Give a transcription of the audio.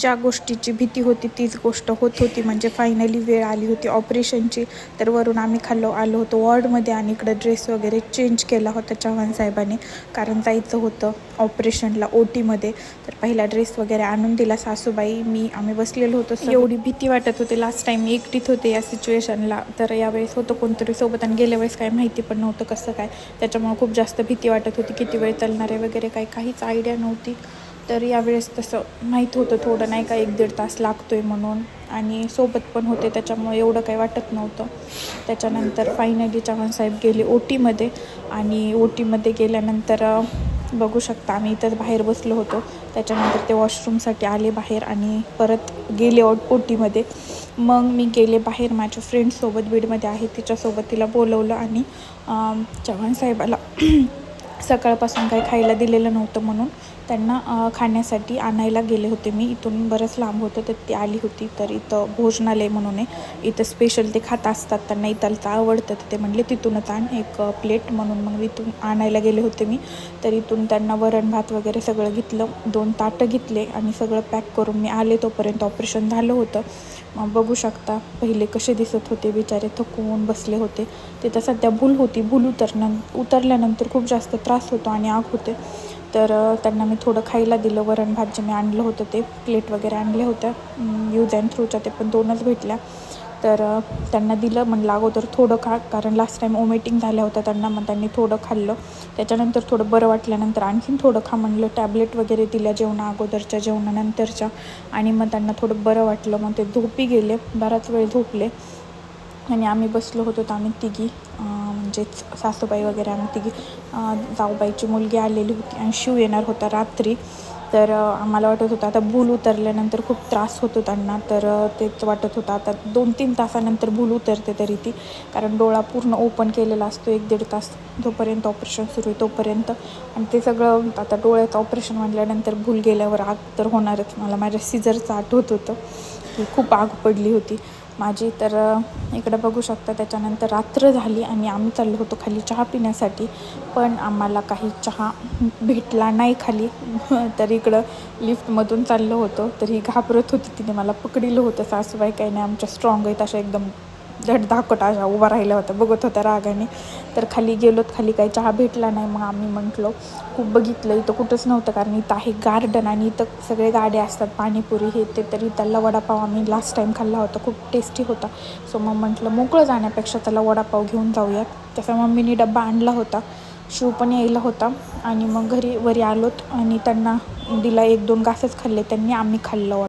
ज्या गोष्टीची भीती होती तीच गोष्ट होत होती. म्हणजे फायनली वेळ आली होती ऑपरेशनची. तर वरून आम्ही आलो होतो वॉर्डमध्ये आणि इकडं ड्रेस वगैरे चेंज केला होता चव्हाण साहेबांनी, कारण जायचं होतं ऑपरेशनला OTमध्ये. तर पहिला ड्रेस वगैरे आणून दिला सासूबाई, आम्ही बसलेलो होतो. एवढी भीती वाटत होती. लास्ट टाईम मी एकटीच होते या सिच्युएशनला, तर यावेळेस होतं कोणतरी सोबत आणि गेल्या वेळेस काय माहिती पण नव्हतं कसं काय, त्याच्यामुळे खूप जास्त भीती वाटत होती. किती वेळ चालणार आहे वगैरे काहीच आयडिया नव्हती. तर यावेळेस तसं माहीत होतं थोडं, नाही का 1-1.5 तास लागतो आहे म्हणून, आणि सोबत पण होते त्याच्यामुळे एवढं काही वाटत नव्हतं. त्याच्यानंतर फायनली चव्हाणसाहेब गेले OTमध्ये आणि OTमध्ये गेल्यानंतर बघू शकता आम्ही इथंच बाहेर बसलो होतो. त्याच्यानंतर ते वॉशरूमसाठी आले बाहेर आणि परत गेले OTमध्ये. मग मी गेले बाहेर माझ्या फ्रेंडसोबत बीडमध्ये आहे तिच्यासोबत, तिला बोलवलं आणि चव्हाणसाहेबाला सकाळपासून काही खायला दिलेलं नव्हतं म्हणून त्यांना खाण्यासाठी आणायला गेले होते मी. इथून बरंच लांब होतं तर ती आली होती. तर इथं भोजनालय म्हणून आहे, इथं स्पेशल ते खात असतात, त्यांना इथलचं आवडतं. तर ते म्हणले तिथूनच आण एक प्लेट, म्हणून मग इथून आणायला गेले होते मी. तर इथून त्यांना वरण भात वगैरे सगळं घेतलं, 2 ताटं घेतले आणि सगळं पॅक करून मी आले. तोपर्यंत ऑपरेशन झालं होतं. मग बघू शकता पहिले कसे दिसत होते, बिचारे थकून बसले होते. तिथं सध्या भूल होती. भूल उतरल्यानंतर खूप जास्त त्रास होतो आणि आग होते. तर त्यांना मी थोडं खायला दिलं. वरण भात जे मी आणलं होतं ते प्लेट वगैरे आणल्या होत्या यूज अँड थ्रूच्या, ते पण 2च भेटल्या. तर त्यांना दिलं, म्हणलं अगोदर थोडं खा, कारण लास्ट टाईम वॉमिटिंग झाल्या होत्या त्यांना. मग त्यांनी थोडं खाल्लं. त्याच्यानंतर थोडं बरं वाटल्यानंतर आणखीन थोडं खा म्हणलं. टॅबलेट वगैरे दिल्या अगोदरच्या जेवणानंतरच्या, आणि मग त्यांना थोडं बरं वाटलं. मग ते झोपी गेले, बराच वेळ झोपले आणि आम्ही बसलो होतो. तर आम्ही तिघी म्हणजेच सासूबाई वगैरे आम्ही तिघी, जाऊबाईची मुलगी आलेली होती आणि शिव येणार होता रात्री. तर आम्हाला वाटत होतं आता भूल उतरल्यानंतर खूप त्रास होतो त्यांना, तर तेच वाटत होतं आता 2-3 तासानंतर भूल उतरते तरी ती, कारण डोळा पूर्ण ओपन केलेला असतो 1-1.5 तास जोपर्यंत ऑपरेशन सुरू आहे तोपर्यंत. आणि ते सगळं आता डोळ्याचं ऑपरेशन म्हटल्यानंतर भूल गेल्यावर आग तर होणारच. मला माझ्या सिझरचं आठवत होतं की खूप आग पडली होती माझी. तर इकडं बघू शकता. त्याच्यानंतर रात्र झाली आणि आम्ही चाललो होतो खाली चहा पिण्यासाठी, पण आम्हाला काही चहा भेटला नाही खाली. तर इकडं लिफ्टमधून चाललो होतो, तर ही घाबरत होती, तिने मला पकडलं होतं. सासूबाई काही नाही आमच्या स्ट्रॉंग आहेत, अशा एकदम धडधाकट अशा उभा राहिल्या होत्या, बघत होत्या रागाने. तर खाली गेलोत, खाली काही चहा भेटला नाही. मग आम्ही म्हटलो, खूप बघितलं इथं कुठंच नव्हतं, कारण इथं आहे गार्डन आणि इथं सगळे गाड्या असतात, पाणीपुरी हे ते. तरी त्याला वडापाव आम्ही लास्ट टाईम खाल्ला होता, खूप टेस्टी होता. सो मग म्हटलं मोकळं जाण्यापेक्षा त्याला वडापाव घेऊन जाऊयात. त्याचा मम्मीने डब्बा आणला होता, शिव पण यायला होता. आणि मग वरी आलोत आणि त्यांना दिला, 1-2 घासच खाल्ले त्यांनी, आम्ही खाल्लं.